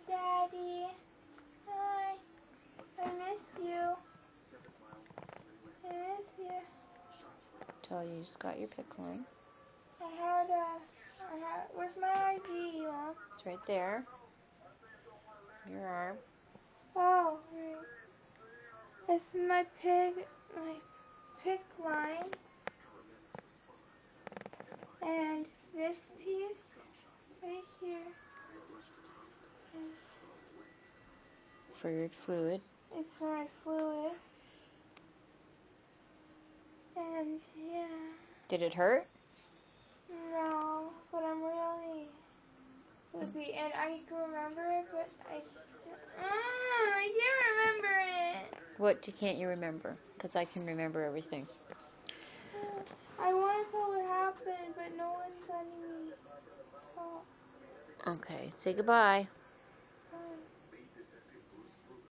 Daddy. Hi. I miss you. I miss you. Tell you just got your PICC line. Where's my ID, Mom? It's right there. Your arm. Oh, right. This is my PICC line. And this piece right here is For your fluid. it's for my fluid. And yeah. Did it hurt? No, but I'm really sleepy, and I can remember it, but I can't remember it. What can't you remember? Because I can remember everything. I want to tell what happened, but no one's letting me talk. Okay, say goodbye.